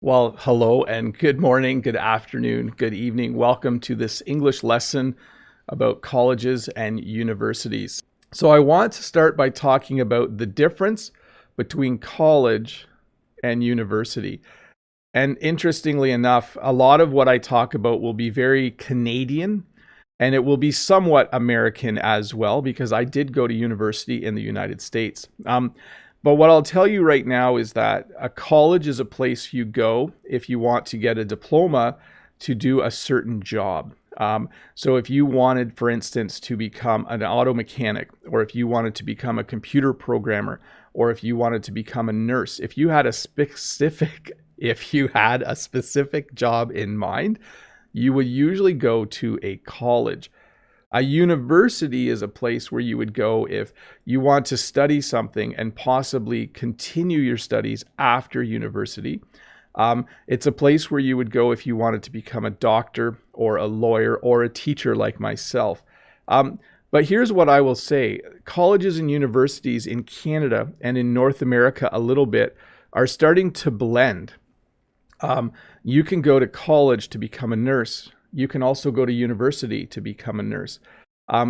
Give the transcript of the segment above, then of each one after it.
Well, hello and good morning, good afternoon, good evening. Welcome to this English lesson about colleges and universities. So I want to start by talking about the difference between college and university. And interestingly enough, a lot of what I talk about will be very Canadian and it will be somewhat American as well, because I did go to university in the United States. But what I'll tell you right now is that a college is a place you go if you want to get a diploma to do a certain job. So if you wanted, for instance, to become an auto mechanic, or if you wanted to become a computer programmer, or if you wanted to become a nurse, if you had a specific job in mind, you would usually go to a college. A university is a place where you would go if you want to study something and possibly continue your studies after university. It's a place where you would go if you wanted to become a doctor or a lawyer or a teacher like myself. But here's what I will say. Colleges and universities in Canada and in North America a little bit are starting to blend. You can go to college to become a nurse. You can also go to university to become a nurse.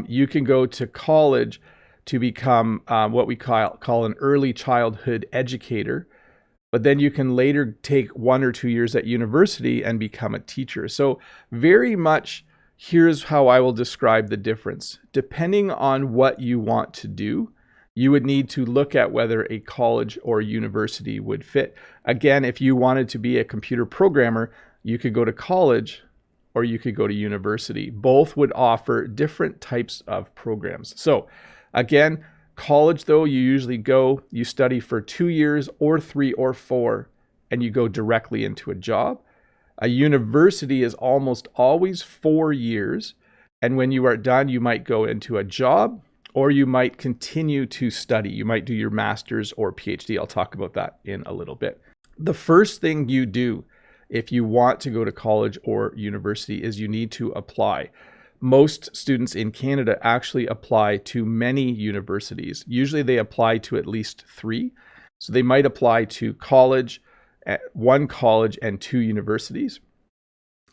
You can go to college to become what we call an early childhood educator, but then you can later take 1 or 2 years at university and become a teacher. So very much, here's how I will describe the difference. Depending on what you want to do, you would need to look at whether a college or university would fit. Again, if you wanted to be a computer programmer, you could go to college or you could go to university. Both would offer different types of programs. So again, college though, you usually go, you study for 2 years or 3 or 4, and you go directly into a job. A university is almost always 4 years. And when you are done, you might go into a job, or you might continue to study. You might do your master's or PhD. I'll talk about that in a little bit. The first thing you do if you want to go to college or university is you need to apply. Most students in Canada actually apply to many universities. Usually they apply to at least 3. So they might apply to college, 1 college and 2 universities.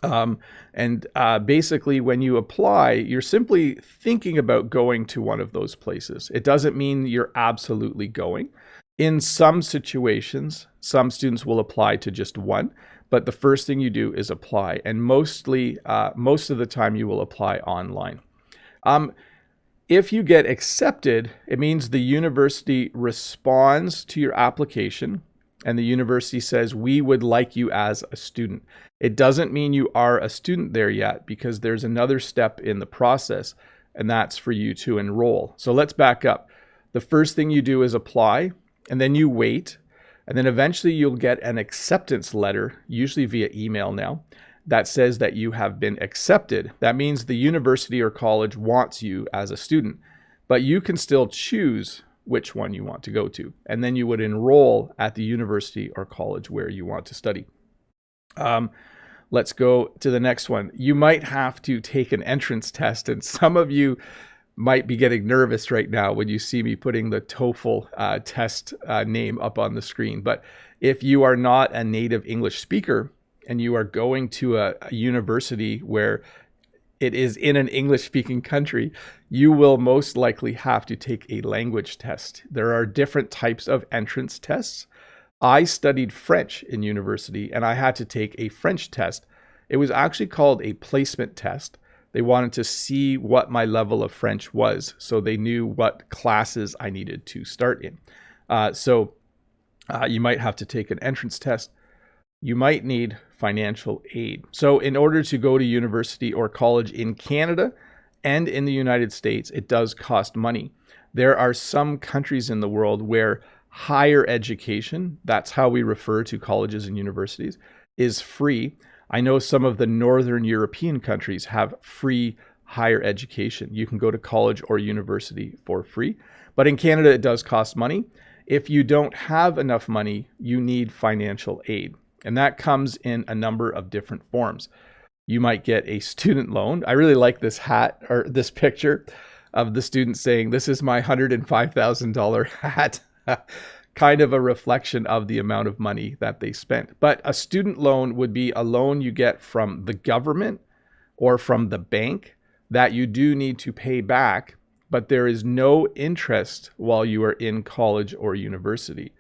Basically, when you apply, you're simply thinking about going to one of those places. It doesn't mean you're absolutely going. In some situations, some students will apply to just 1, but the first thing you do is apply. And most of the time, you will apply online. If you get accepted, it means the university responds to your application, and the university says, we would like you as a student. It doesn't mean you are a student there yet, because there's another step in the process, and that's for you to enroll. So let's back up. The first thing you do is apply, and then you wait, and then eventually you'll get an acceptance letter, usually via email now, that says that you have been accepted. That means the university or college wants you as a student, but you can still choose which one you want to go to. And then you would enroll at the university or college where you want to study. Let's go to the next one. You might have to take an entrance test, and some of you might be getting nervous right now when you see me putting the TOEFL test name up on the screen. But if you are not a native English speaker and you are going to a university where it is in an English-speaking country, you will most likely have to take a language test. There are different types of entrance tests. I studied French in university, and I had to take a French test. It was actually called a placement test. They wanted to see what my level of French was, so they knew what classes I needed to start in. You might have to take an entrance test. You might need financial aid. So in order to go to university or college in Canada and in the United States, it does cost money. There are some countries in the world where higher education, that's how we refer to colleges and universities, is free. I know some of the Northern European countries have free higher education. You can go to college or university for free. But in Canada, it does cost money. If you don't have enough money, you need financial aid. And that comes in a number of different forms. You might get a student loan. I really like this hat or this picture of the student saying, "This is my $105,000 hat." kind of a reflection of the amount of money that they spent. But a student loan would be a loan you get from the government or from the bank that you do need to pay back, but there is no interest while you are in college or university.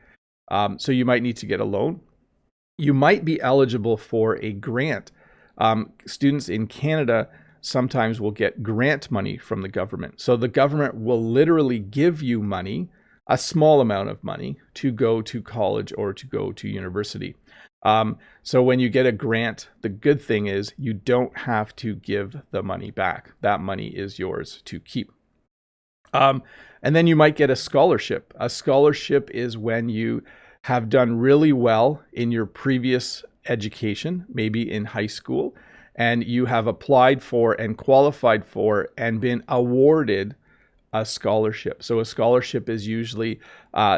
So you might need to get a loan. You might be eligible for a grant. Students in Canada sometimes will get grant money from the government. So the government will literally give you money, a small amount of money, to go to college or to go to university. So when you get a grant, the good thing is you don't have to give the money back. That money is yours to keep. And then you might get a scholarship. A scholarship is when you have done really well in your previous education, maybe in high school, and you have applied for and qualified for and been awarded a scholarship. So a scholarship is usually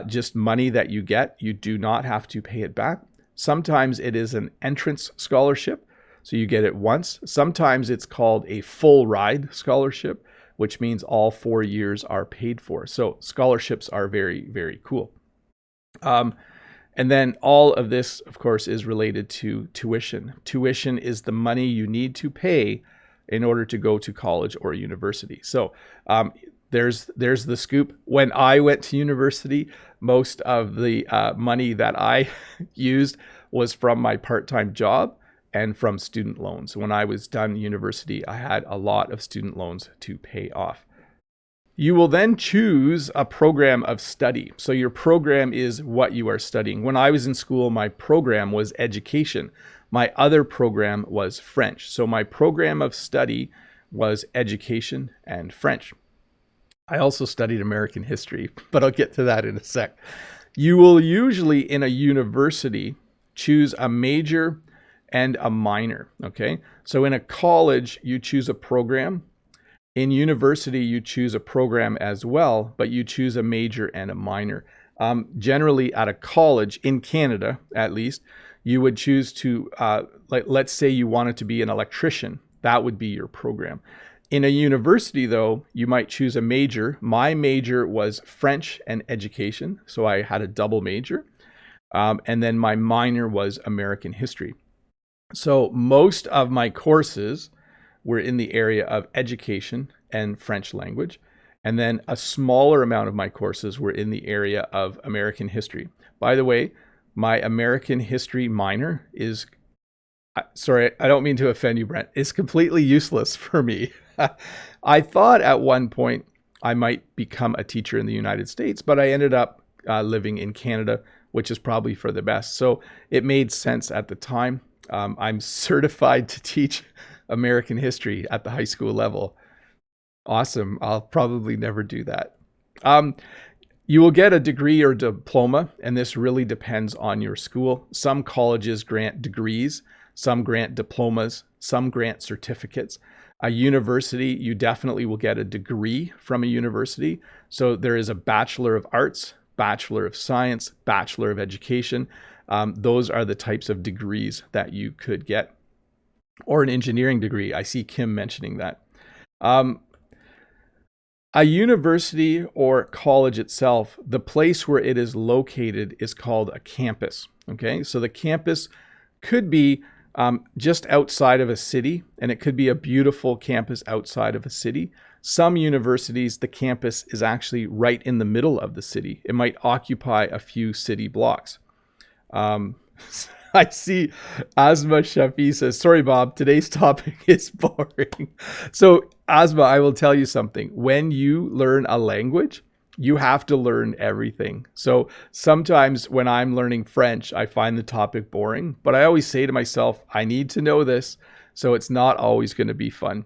just money that you get. You do not have to pay it back. Sometimes it is an entrance scholarship, so you get it once. Sometimes it's called a full ride scholarship, which means all 4 years are paid for. So scholarships are very, very cool. And then all of this, of course, is related to tuition. Tuition is the money you need to pay in order to go to college or university. So there's the scoop. When I went to university, most of the money that I used was from my part-time job and from student loans. When I was done university, I had a lot of student loans to pay off. You will then choose a program of study. So your program is what you are studying. When I was in school, my program was education. My other program was French. So my program of study was education and French. I also studied American history, but I'll get to that in a sec. You will usually, in a university, choose a major and a minor, okay? So in a college, you choose a program. In university, you choose a program as well, but you choose a major and a minor. Generally, at a college, in Canada at least, you would choose to, let's say you wanted to be an electrician. That would be your program. In a university, though, you might choose a major. My major was French and education, so I had a double major. And then my minor was American history. So most of my courses were in the area of education and French language. And then a smaller amount of my courses were in the area of American history. By the way, my American history minor is, sorry, I don't mean to offend you, Brent, it's completely useless for me. I thought at one point I might become a teacher in the United States, but I ended up living in Canada, which is probably for the best. So it made sense at the time. I'm certified to teach American history at the high school level. Awesome. I'll probably never do that. You will get a degree or diploma, and this really depends on your school. Some colleges grant degrees, some grant diplomas, some grant certificates. A university, you definitely will get a degree from a university. So there is a Bachelor of Arts, Bachelor of Science, Bachelor of Education. Those are the types of degrees that you could get. Or an engineering degree. I see Kim mentioning that. A university or college itself, the place where it is located is called a campus. Okay, so the campus could be just outside of a city, and it could be a beautiful campus outside of a city. Some universities, the campus is actually right in the middle of the city. It might occupy a few city blocks. I see Asma Shafi says, sorry, Bob, today's topic is boring. So Asma, I will tell you something. When you learn a language, you have to learn everything. So sometimes when I'm learning French, I find the topic boring, but I always say to myself, I need to know this. So it's not always going to be fun.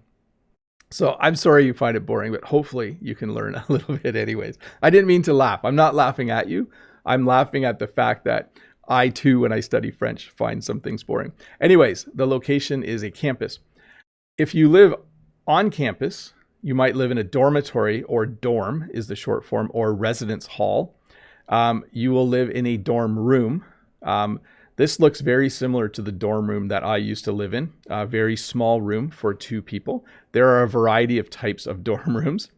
So I'm sorry you find it boring, but hopefully you can learn a little bit anyways. I didn't mean to laugh. I'm not laughing at you. I'm laughing at the fact that I too, when I study French, find some things boring. Anyways, the location is a campus. If you live on campus, you might live in a dormitory, or dorm is the short form, or residence hall. You will live in a dorm room. This looks very similar to the dorm room that I used to live in, a very small room for 2 people. There are a variety of types of dorm rooms.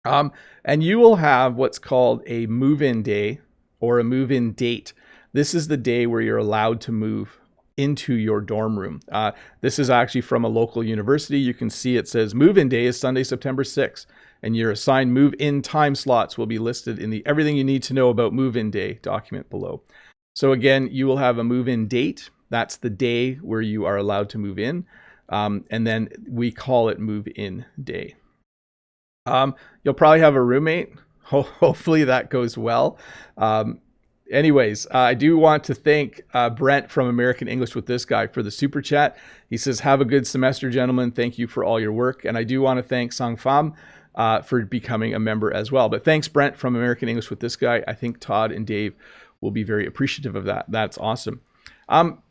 And you will have what's called a move-in day or a move-in date. This is the day where you're allowed to move into your dorm room. This is actually from a local university. You can see it says move-in day is Sunday, September 6th, and your assigned move-in time slots will be listed in the everything you need to know about move-in day document below. So again, you will have a move-in date. That's the day where you are allowed to move in. And then we call it move-in day. You'll probably have a roommate. Hopefully that goes well. Anyways, I do want to thank Brent from American English with This Guy for the super chat. He says, have a good semester, gentlemen. Thank you for all your work. And I do want to thank Sang Pham for becoming a member as well. But thanks, Brent from American English with This Guy. I think Todd and Dave will be very appreciative of that. That's awesome.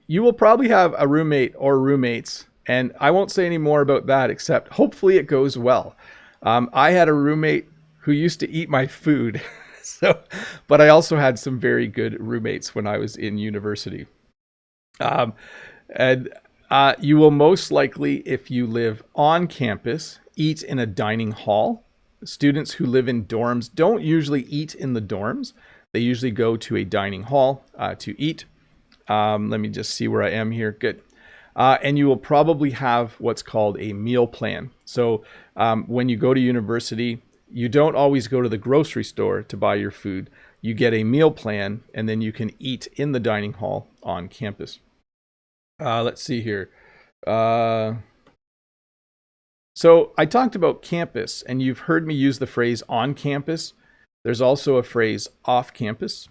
You will probably have a roommate or roommates, and I won't say any more about that except hopefully it goes well. I had a roommate who used to eat my food. But I also had some very good roommates when I was in university. You will most likely, if you live on campus, eat in a dining hall. Students who live in dorms don't usually eat in the dorms. They usually go to a dining hall to eat. Let me just see where I am here. Good. And you will probably have what's called a meal plan. So when you go to university, you don't always go to the grocery store to buy your food. You get a meal plan, and then you can eat in the dining hall on campus. Let's see here. So I talked about campus, and you've heard me use the phrase on campus. There's also a phrase off campus.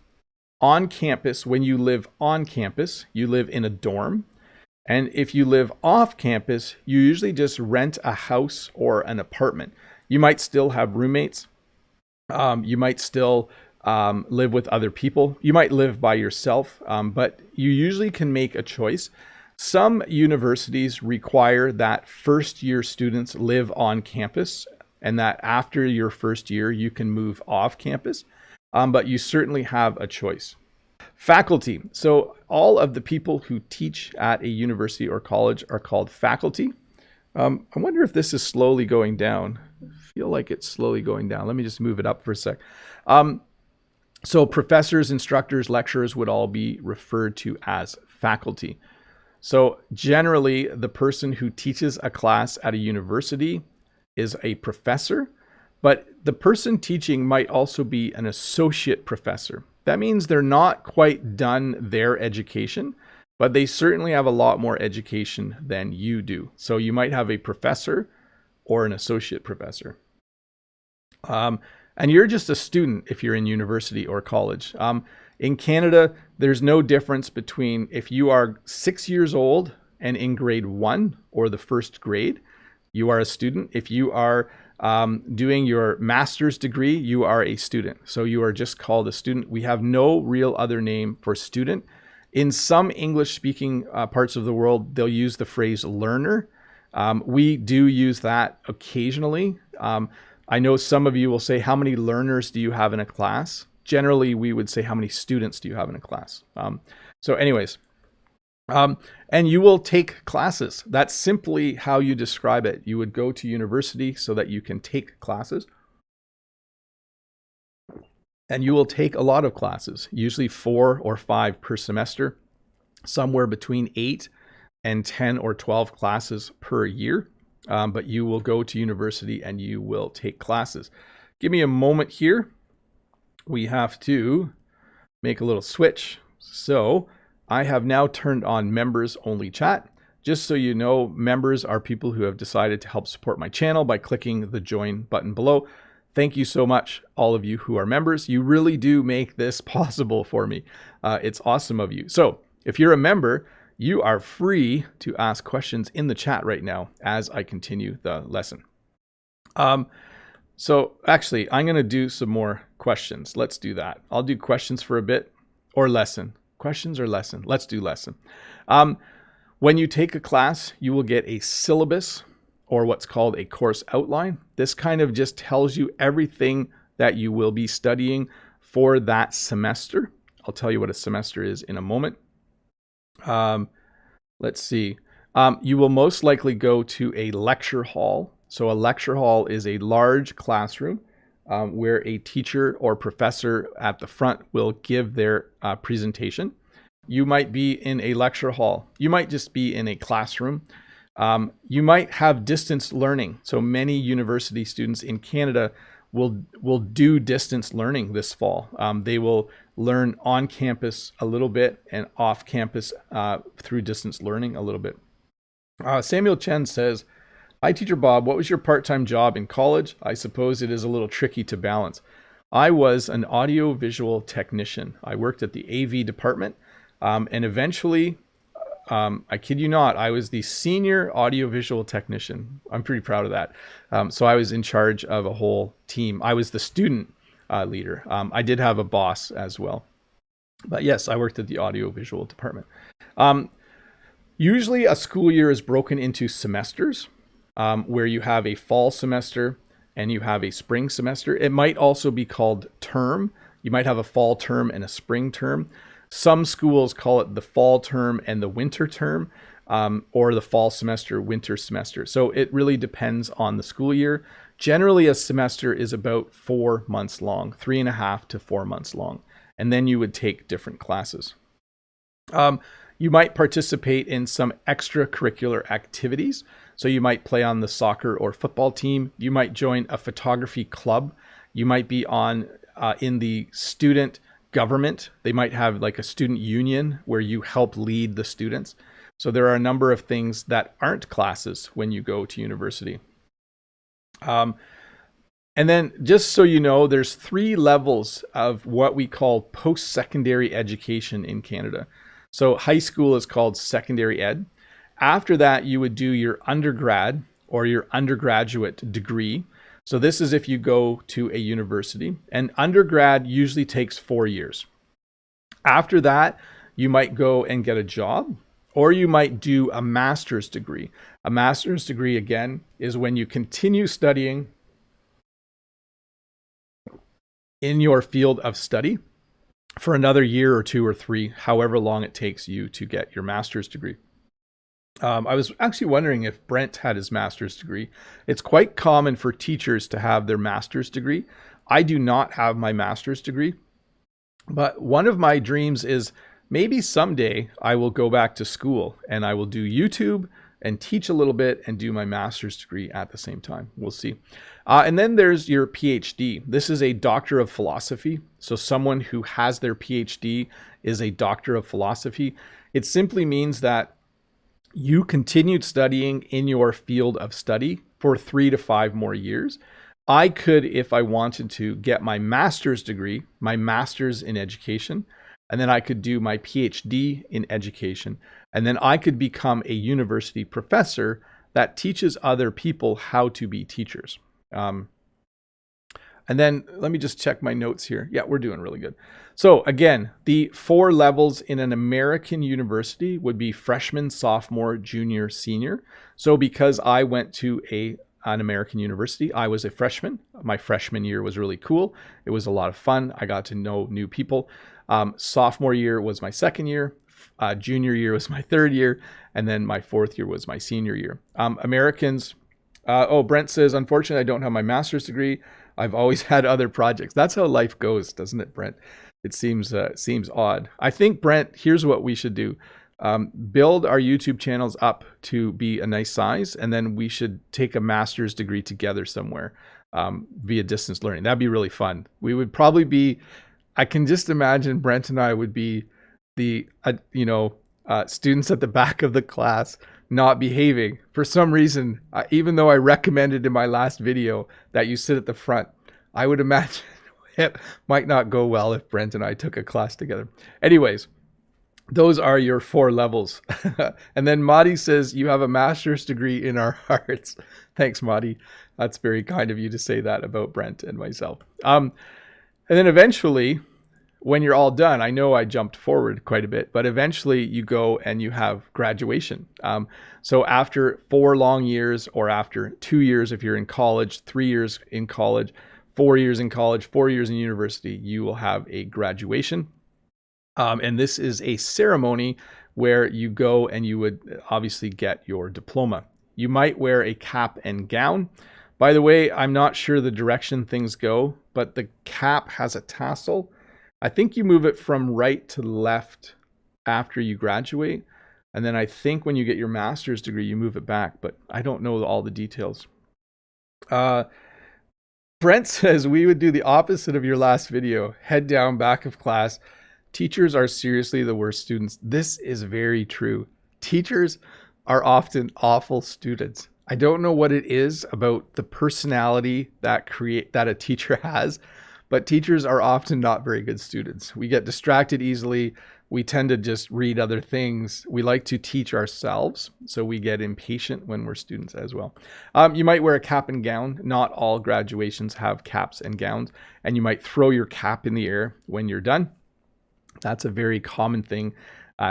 On campus, when you live on campus, you live in a dorm. And if you live off campus, you usually just rent a house or an apartment. You might still have roommates. You might still live with other people. You might live by yourself, but you usually can make a choice. Some universities require that first-year students live on campus, and that after your first year, you can move off campus, but you certainly have a choice. Faculty. So all of the people who teach at a university or college are called faculty. I wonder if this is slowly going down. I feel like it's slowly going down. Let me just move it up for a sec. So professors, instructors, lecturers would all be referred to as faculty. So generally, the person who teaches a class at a university is a professor, but the person teaching might also be an associate professor. That means they're not quite done their education, but they certainly have a lot more education than you do. So you might have a professor or an associate professor. And you're just a student if you're in university or college. In Canada, there's no difference between if you are 6 years old and in grade 1 or the first grade, you are a student. If you are doing your master's degree, you are a student. So you are just called a student. We have no real other name for student. In some English-speaking parts of the world, they'll use the phrase learner. We do use that occasionally. I know some of you will say, how many learners do you have in a class? Generally, we would say, how many students do you have in a class? So anyways, and you will take classes. That's simply how you describe it. You would go to university so that you can take classes. And you will take a lot of classes, usually 4 or 5 per semester, somewhere between 8 and 10 or 12 classes per year. But you will go to university and you will take classes. Give me a moment here. We have to make a little switch. So I have now turned on members only chat. Just so you know, members are people who have decided to help support my channel by clicking the join button below. Thank you so much, all of you who are members. You really do make this possible for me. It's awesome of you. So if you're a member, you are free to ask questions in the chat right now as I continue the lesson. So actually, I'm going to do some more questions. Let's do that. I'll do questions for a bit, or lesson. Questions or lesson? Let's do lesson. When you take a class, you will get a syllabus or what's called a course outline. This kind of just tells you everything that you will be studying for that semester. I'll tell you what a semester is in a moment. Let's see. You will most likely go to a lecture hall. So a lecture hall is a large classroom where a teacher or professor at the front will give their presentation. You might be in a lecture hall. You might just be in a classroom. You might have distance learning. So many university students in Canada will do distance learning this fall. They will learn on campus a little bit and off campus through distance learning a little bit. Samuel Chen says, "Hi, Teacher Bob. What was your part-time job in college? I suppose it is a little tricky to balance." I was an audio-visual technician. I worked at the AV department, and eventually, I kid you not, I was the senior audio-visual technician. I'm pretty proud of that. So I was in charge of a whole team. I was the student leader. I did have a boss as well. But yes, I worked at the audio-visual department. Usually a school year is broken into semesters, where you have a fall semester and you have a spring semester. It might also be called term. You might have a fall term and a spring term. Some schools call it the fall term and the winter term, or the fall semester, winter semester. So it really depends on the school year. Generally, a semester is about 4 months long, 3.5 to 4 months long. And then you would take different classes. You might participate in some extracurricular activities. So you might play on the soccer or football team. You might join a photography club. You might be in the student government. They might have like a student union where you help lead the students. So there are a number of things that aren't classes when you go to university. And then just so you know, there's 3 levels of what we call post-secondary education in Canada. So high school is called secondary ed. After that, you would do your undergrad or your undergraduate degree. So this is if you go to a university, and undergrad usually takes 4 years. After that, you might go and get a job, or you might do a master's degree. A master's degree, again, is when you continue studying in your field of study for another year or 2 or 3, however long it takes you to get your master's degree. I was actually wondering if Brent had his master's degree. It's quite common for teachers to have their master's degree. I do not have my master's degree, but one of my dreams is maybe someday I will go back to school and I will do YouTube and teach a little bit and do my master's degree at the same time. We'll see. And then there's your PhD. This is a doctor of philosophy. So someone who has their PhD is a doctor of philosophy. It simply means that you continued studying in your field of study for 3 to 5 more years. I could, if I wanted to, get my master's degree, my master's in education, and then I could do my PhD in education. And then I could become a university professor that teaches other people how to be teachers. And then let me just check my notes here. Yeah, we're doing really good. So again, the 4 levels in an American university would be freshman, sophomore, junior, senior. So because I went to an American university, I was a freshman. My freshman year was really cool. It was a lot of fun. I got to know new people. Sophomore year was my second year. Junior year was my third year. And then my 4th year was my senior year. Americans, Brent says, unfortunately, I don't have my master's degree. I've always had other projects. That's how life goes, doesn't it, Brent? It seems odd. I think, Brent, here's what we should do. Build our YouTube channels up to be a nice size, and then we should take a master's degree together somewhere via distance learning. That'd be really fun. We would probably be, I can just imagine Brent and I would be the, students at the back of the class not behaving for some reason, even though I recommended in my last video that you sit at the front. I would imagine it might not go well if Brent and I took a class together. Anyways, those are your 4 levels. And then Madi says, you have a master's degree in our hearts. Thanks, Madi. That's very kind of you to say that about Brent and myself. And then eventually, when you're all done, I know I jumped forward quite a bit, but eventually you go and you have graduation. So after 4 long years, or after 2 years if you're in college, 3 years in college, 4 years in college, 4 years in university, you will have a graduation. And this is a ceremony where you go and you would obviously get your diploma. You might wear a cap and gown, By the way, I'm not sure the direction things go, but the cap has a tassel. I think you move it from right to left after you graduate. And then I think when you get your master's degree, you move it back, but I don't know all the details. Brent says, we would do the opposite of your last video. Head down, back of class. Teachers are seriously the worst students. This is very true. Teachers are often awful students. I don't know what it is about the personality that a teacher has, but teachers are often not very good students. We get distracted easily. We tend to just read other things. We like to teach ourselves, so we get impatient when we're students as well. You might wear a cap and gown. Not all graduations have caps and gowns, and you might throw your cap in the air when you're done. That's a very common thing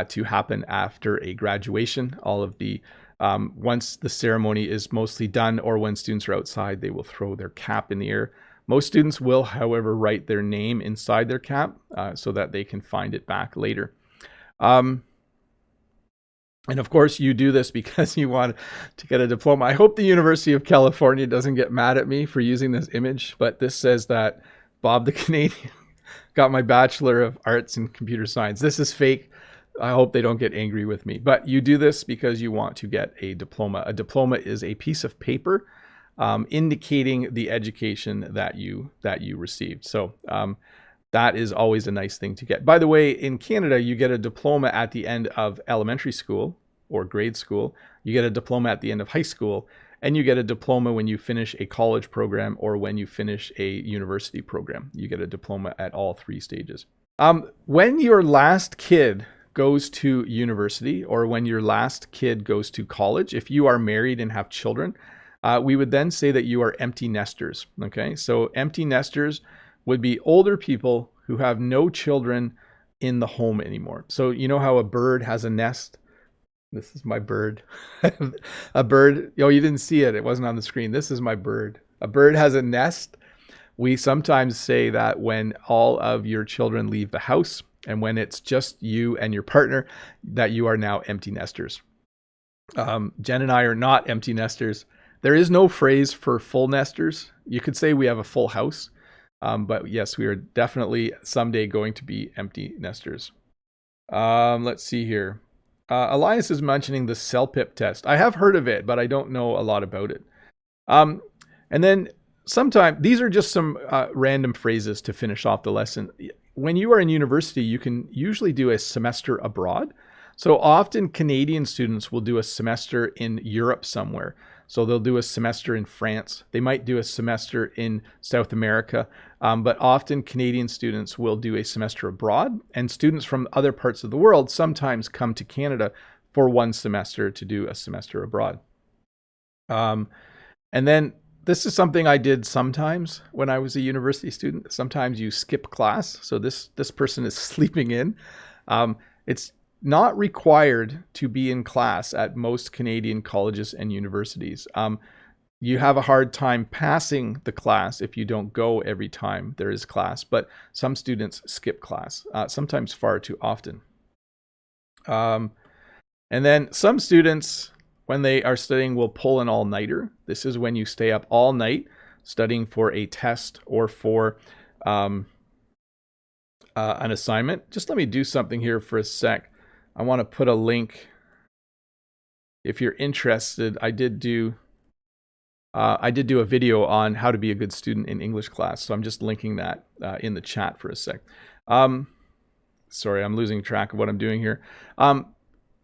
to happen after a graduation. All of the once the ceremony is mostly done, or when students are outside, they will throw their cap in the air. Most students will, however, write their name inside their cap so that they can find it back later. And of course, you do this because you want to get a diploma. I hope the University of California doesn't get mad at me for using this image, but this says that Bob the Canadian got my Bachelor of Arts in Computer Science. This is fake. I hope they don't get angry with me. But you do this because you want to get a diploma. A diploma is a piece of paper indicating the education that you received. So that is always a nice thing to get. By the way, in Canada, you get a diploma at the end of elementary school or grade school. You get a diploma at the end of high school, and you get a diploma when you finish a college program or when you finish a university program. You get a diploma at all three stages. When your last kid goes to university, or when your last kid goes to college, if you are married and have children, we would then say that you are empty nesters. Okay, so empty nesters would be older people who have no children in the home anymore. So you know how a bird has a nest? This is my bird. A bird, oh, you didn't see it. It wasn't on the screen. This is my bird. A bird has a nest. We sometimes say that when all of your children leave the house and when it's just you and your partner, that you are now empty nesters. Jen and I are not empty nesters. There is no phrase for full nesters. You could say we have a full house, but yes, we are definitely someday going to be empty nesters. Let's see here. Elias is mentioning the CELPIP test. I have heard of it, but I don't know a lot about it. And then sometimes, these are just some random phrases to finish off the lesson. When you are in university, you can usually do a semester abroad. So often Canadian students will do a semester in Europe somewhere. So they'll do a semester in France. They might do a semester in South America. But often Canadian students will do a semester abroad. And students from other parts of the world sometimes come to Canada for one semester to do a semester abroad. And then this is something I did sometimes when I was a university student. Sometimes you skip class. So this person is sleeping in. It's not required to be in class at most Canadian colleges and universities. You have a hard time passing the class if you don't go every time there is class, but some students skip class, sometimes far too often. And then some students, when they are studying, will pull an all-nighter. This is when you stay up all night studying for a test or for an assignment. Just let me do something here for a sec. I want to put a link. If you're interested, I did do a video on how to be a good student in English class. So I'm just linking that in the chat for a sec. Sorry, I'm losing track of what I'm doing here.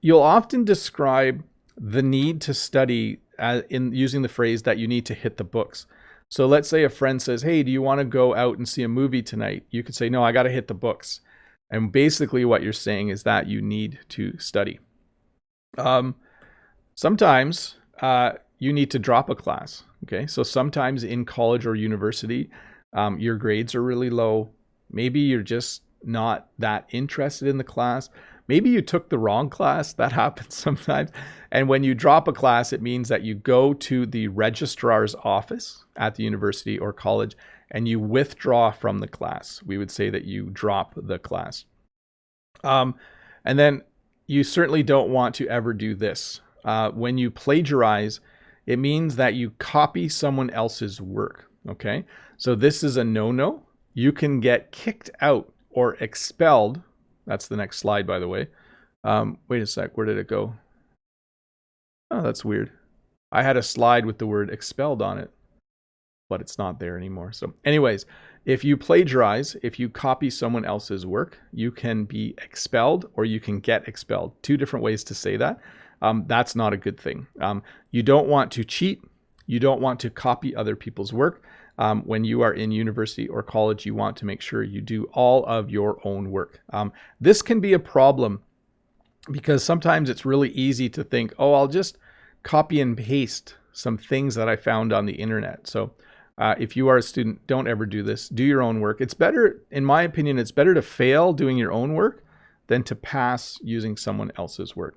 You'll often describe the need to study in using the phrase that you need to hit the books. So let's say a friend says, hey, do you want to go out and see a movie tonight? You could say, no, I got to hit the books. And basically what you're saying is that you need to study. Sometimes you need to drop a class. Okay, so sometimes in college or university, your grades are really low. Maybe you're just not that interested in the class. Maybe you took the wrong class. That happens sometimes. And when you drop a class, it means that you go to the registrar's office at the university or college and you withdraw from the class. We would say that you drop the class. And then you certainly don't want to ever do this. When you plagiarize, It means that you copy someone else's work, okay? So this is a no-no. You can get kicked out or expelled. That's the next slide, by the way. Wait a sec, where did it go? Oh, that's weird. I had a slide with the word expelled on it, but it's not there anymore. So anyways, if you plagiarize, if you copy someone else's work, you can be expelled or you can get expelled. Two different ways to say that. That's not a good thing. You don't want to cheat. You don't want to copy other people's work. When you are in university or college, you want to make sure you do all of your own work. This can be a problem because sometimes it's really easy to think, oh, I'll just copy and paste some things that I found on the internet. So if you are a student, don't ever do this. Do your own work. It's better, in my opinion, it's better to fail doing your own work than to pass using someone else's work.